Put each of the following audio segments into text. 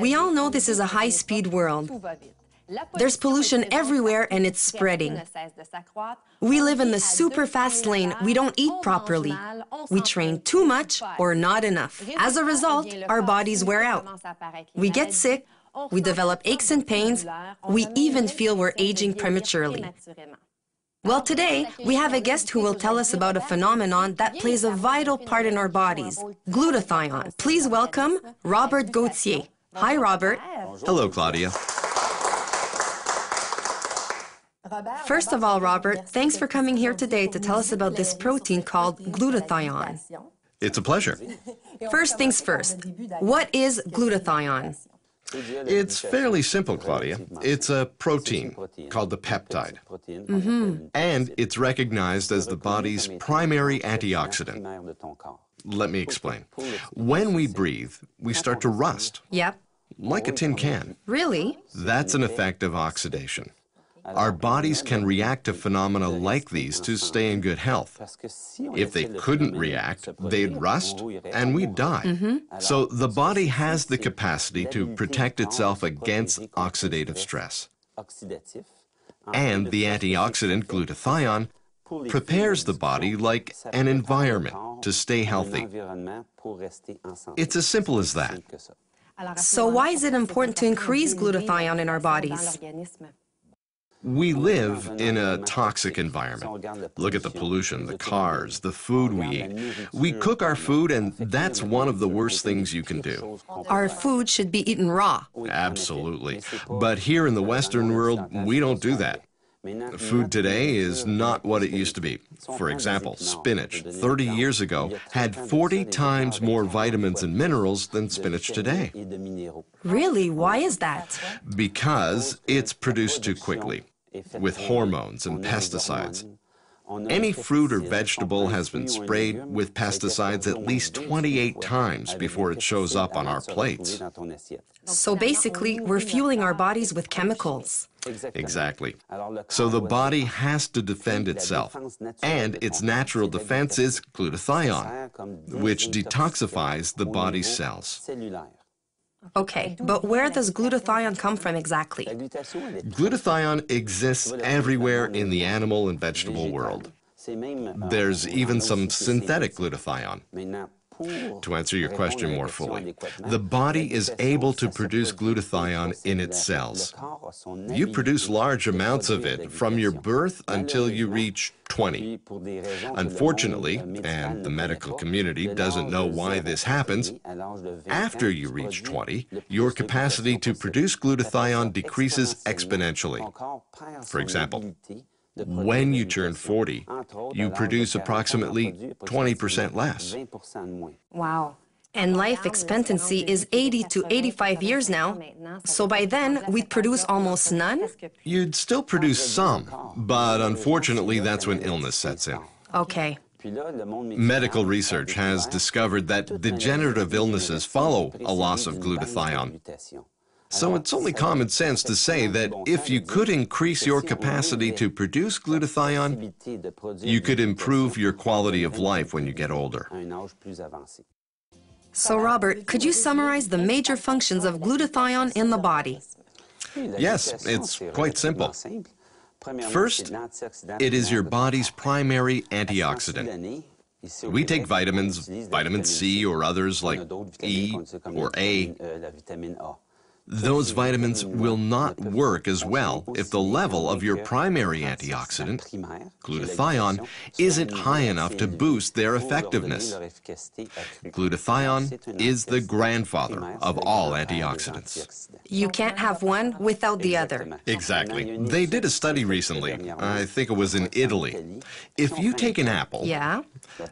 We all know this is a high-speed world. There's pollution everywhere and it's spreading. We live in the super fast lane. We don't eat properly. We train too much or not enough. As a result, our bodies wear out. We get sick, we develop aches and pains, we even feel we're aging prematurely. Well, today, we have a guest who will tell us about a phenomenon that plays a vital part in our bodies, glutathione. Please welcome Robert Gauthier. Hi, Robert. Hello, Claudia. First of all, Robert, thanks for coming here today to tell us about this protein called glutathione. It's a pleasure. First things first, what is glutathione? It's fairly simple, Claudia. It's a protein called the peptide. And it's recognized as the body's primary antioxidant. Let me explain. When we breathe, we start to rust. Yep. Like a tin can. Really? That's an effect of oxidation. Our bodies can react to phenomena like these to stay in good health. If they couldn't react, they'd rust and we'd die. So the body has the capacity to protect itself against oxidative stress. And the antioxidant glutathione prepares the body like an environment to stay healthy. It's as simple as that. So why is it important to increase glutathione in our bodies? We live in a toxic environment. Look at the pollution, the cars, the food we eat. We cook our food, and that's one of the worst things you can do. Our food should be eaten raw. Absolutely. But here in the Western world, we don't do that. Food today is not what it used to be. For example, spinach 30 years ago had 40 times more vitamins and minerals than spinach today. Really? Why is that? Because it's produced too quickly, with hormones and pesticides. Any fruit or vegetable has been sprayed with pesticides at least 28 times before it shows up on our plates. So basically, we're fueling our bodies with chemicals. Exactly. So the body has to defend itself, and its natural defense is glutathione, which detoxifies the body's cells. Okay, but where does glutathione come from exactly? Glutathione exists everywhere in the animal and vegetable world. There's even some synthetic glutathione. To answer your question more fully, the body is able to produce glutathione in its cells. You produce large amounts of it from your birth until you reach 20. Unfortunately, and the medical community doesn't know why this happens, after you reach 20, your capacity to produce glutathione decreases exponentially. For example, when you turn 40, you produce approximately 20% less. Wow. And life expectancy is 80 to 85 years now. So by then, we'd produce almost none? You'd still produce some, but unfortunately, that's when illness sets in. Okay. Medical research has discovered that degenerative illnesses follow a loss of glutathione. So it's only common sense to say that if you could increase your capacity to produce glutathione, you could improve your quality of life when you get older. So Robert, could you summarize the major functions of glutathione in the body? Yes, it's quite simple. First, it is your body's primary antioxidant. We take vitamins, vitamin C or others like E or A. Those vitamins will not work as well if the level of your primary antioxidant, glutathione, isn't high enough to boost their effectiveness. Glutathione is the grandfather of all antioxidants. You can't have one without the other. Exactly. They did a study recently. I think it was in Italy. If you take an apple, Yeah?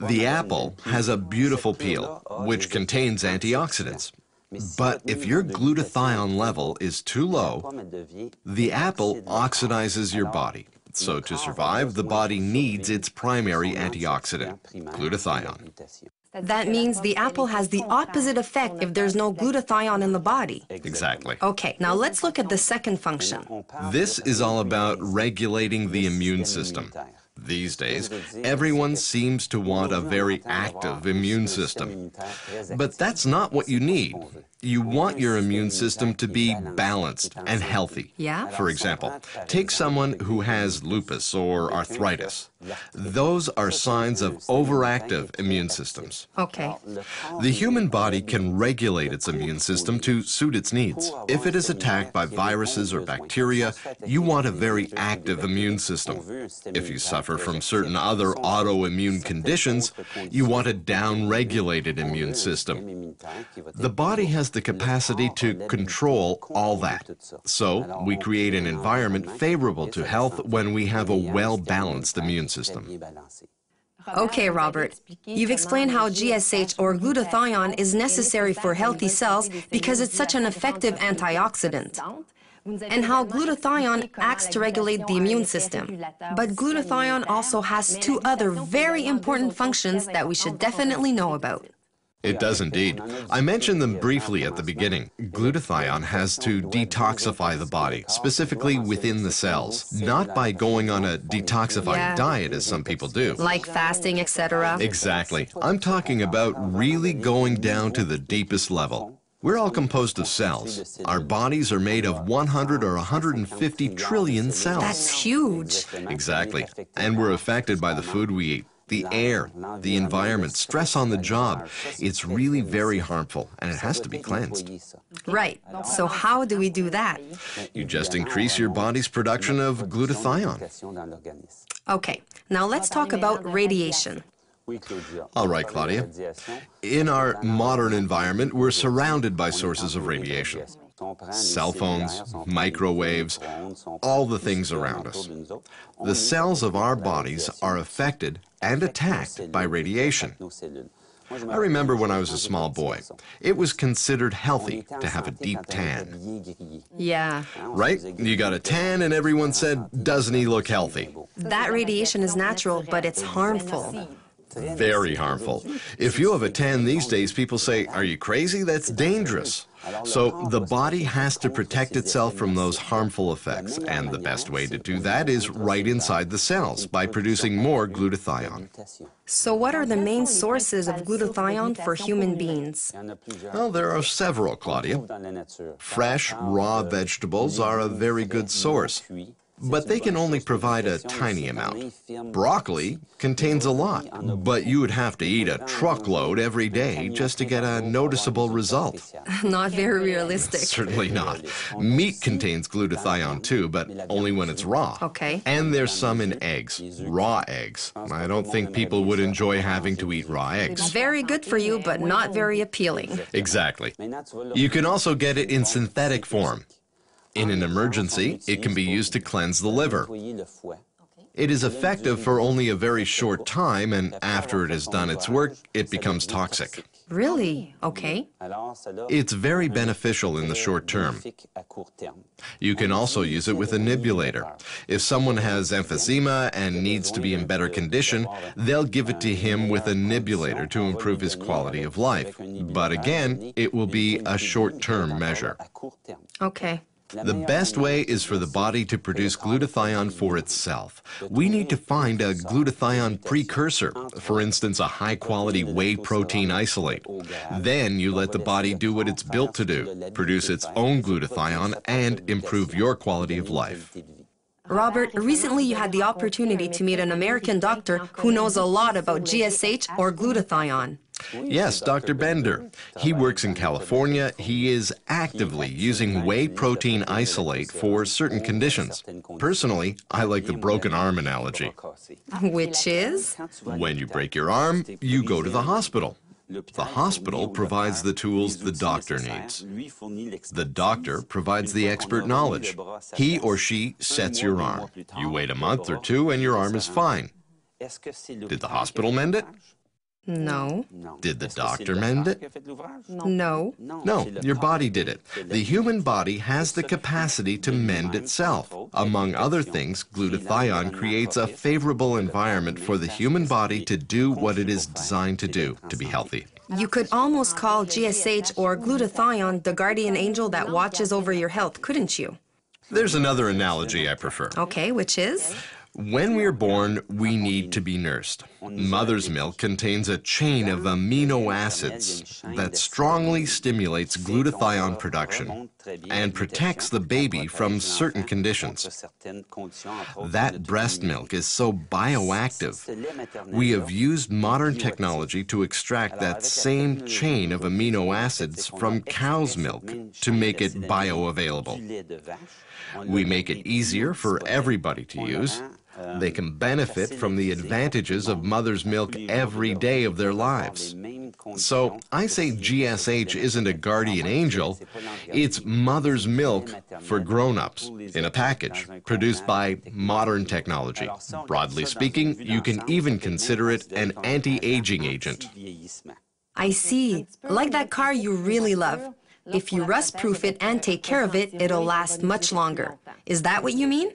the apple has a beautiful peel, which contains antioxidants. But if your glutathione level is too low, the apple oxidizes your body. So to survive, the body needs its primary antioxidant, glutathione. That means the apple has the opposite effect if there's no glutathione in the body. Exactly. Okay, now let's look at the second function. This is all about regulating the immune system. These days, everyone seems to want a very active immune system. But that's not what you need. You want your immune system to be balanced and healthy. Yeah? For example, take someone who has lupus or arthritis. Those are signs of overactive immune systems. Okay. The human body can regulate its immune system to suit its needs. If it is attacked by viruses or bacteria, you want a very active immune system. If you suffer from certain other autoimmune conditions, you want a down-regulated immune system. The body has the capacity to control all that. So, we create an environment favorable to health when we have a well-balanced immune system. Okay, Robert. You've explained how GSH or glutathione is necessary for healthy cells because it's such an effective antioxidant, and how glutathione acts to regulate the immune system. But glutathione also has two other very important functions that we should definitely know about. It does indeed. I mentioned them briefly at the beginning. Glutathione has to detoxify the body, specifically within the cells, not by going on a detoxifying diet as some people do. Like fasting, etc. Exactly. I'm talking about really going down to the deepest level. We're all composed of cells. Our bodies are made of 100 or 150 trillion cells. That's huge. Exactly. And we're affected by the food we eat. The air, the environment, stress on the job. It's really very harmful, and it has to be cleansed. Right. So how do we do that? You just increase your body's production of glutathione. Okay, now let's talk about radiation. All right, Claudia. In our modern environment, we're surrounded by sources of radiation. Cell phones, microwaves, all the things around us. The cells of our bodies are affected and attacked by radiation. I remember when I was a small boy, it was considered healthy to have a deep tan. Yeah. Right? You got a tan and everyone said, doesn't he look healthy? That radiation is natural, but it's harmful. Very harmful. If you have a tan these days, people say, are you crazy? That's dangerous. So the body has to protect itself from those harmful effects, and the best way to do that is right inside the cells by producing more glutathione. So what are the main sources of glutathione for human beings? Well, there are several, Claudia. Fresh, raw vegetables are a very good source, but they can only provide a tiny amount. Broccoli contains a lot, but you would have to eat a truckload every day just to get a noticeable result. Not very realistic. Certainly not. Meat contains glutathione too, but only when it's raw. Okay. And there's some in eggs, raw eggs. I don't think people would enjoy having to eat raw eggs. Very good for you, but not very appealing. Exactly. You can also get it in synthetic form. In an emergency, it can be used to cleanse the liver. It is effective for only a very short time, and after it has done its work, it becomes toxic. Really? Okay. It's very beneficial in the short term. You can also use it with a nebulator. If someone has emphysema and needs to be in better condition, they'll give it to him with a nebulator to improve his quality of life. But again, it will be a short-term measure. Okay. The best way is for the body to produce glutathione for itself. We need to find a glutathione precursor, for instance, a high-quality whey protein isolate. Then you let the body do what it's built to do, produce its own glutathione and improve your quality of life. Robert, recently you had the opportunity to meet an American doctor who knows a lot about GSH or glutathione. Yes, Dr. Bender. He works in California. He is actively using whey protein isolate for certain conditions. Personally, I like the broken arm analogy. Which is? When you break your arm, you go to the hospital. The hospital provides the tools the doctor needs. The doctor provides the expert knowledge. He or she sets your arm. You wait a month or two and your arm is fine. Did the hospital mend it? No. Did the doctor mend it? No. No, your body did it. The human body has the capacity to mend itself. Among other things, glutathione creates a favorable environment for the human body to do what it is designed to do, to be healthy. You could almost call GSH or glutathione the guardian angel that watches over your health, couldn't you? There's another analogy I prefer. Okay, which is? When we're born, we need to be nursed. Mother's milk contains a chain of amino acids that strongly stimulates glutathione production and protects the baby from certain conditions. That breast milk is so bioactive. We have used modern technology to extract that same chain of amino acids from cow's milk to make it bioavailable. We make it easier for everybody to use. They can benefit from the advantages of mother's milk every day of their lives. So I say GSH isn't a guardian angel, it's mother's milk for grown-ups in a package produced by modern technology. Broadly speaking, you can even consider it an anti-aging agent. I see. Like that car you really love. If you rust-proof it and take care of it, it'll last much longer. Is that what you mean?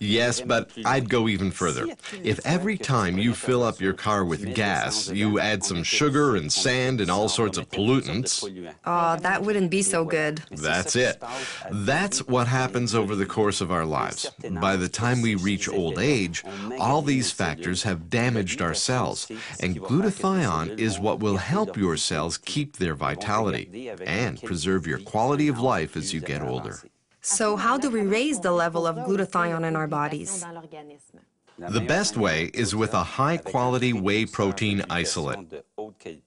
Yes, but I'd go even further. If every time you fill up your car with gas, you add some sugar and sand and all sorts of pollutants... Oh, that wouldn't be so good. That's it. That's what happens over the course of our lives. By the time we reach old age, all these factors have damaged our cells, and glutathione is what will help your cells keep their vitality and preserve your quality of life as you get older. So how do we raise the level of glutathione in our bodies? The best way is with a high-quality whey protein isolate,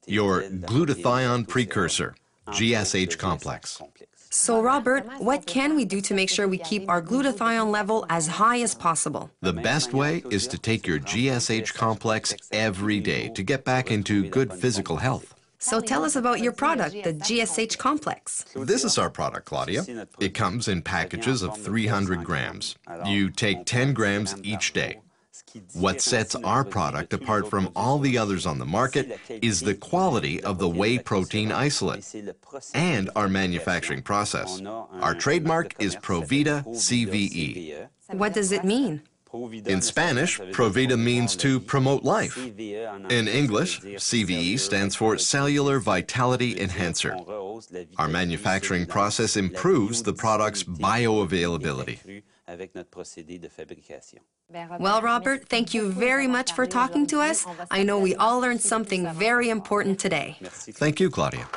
your glutathione precursor, GSH Complex. So, Robert, what can we do to make sure we keep our glutathione level as high as possible? The best way is to take your GSH Complex every day to get back into good physical health. So tell us about your product, the GSH Complex. This is our product, Claudia. It comes in packages of 300 grams. You take 10 grams each day. What sets our product apart from all the others on the market is the quality of the whey protein isolate and our manufacturing process. Our trademark is Provida CVE. What does it mean? In Spanish, Provida means to promote life. In English, CVE stands for Cellular Vitality Enhancer. Our manufacturing process improves the product's bioavailability. Well, Robert, thank you very much for talking to us. I know we all learned something very important today. Thank you, Claudia.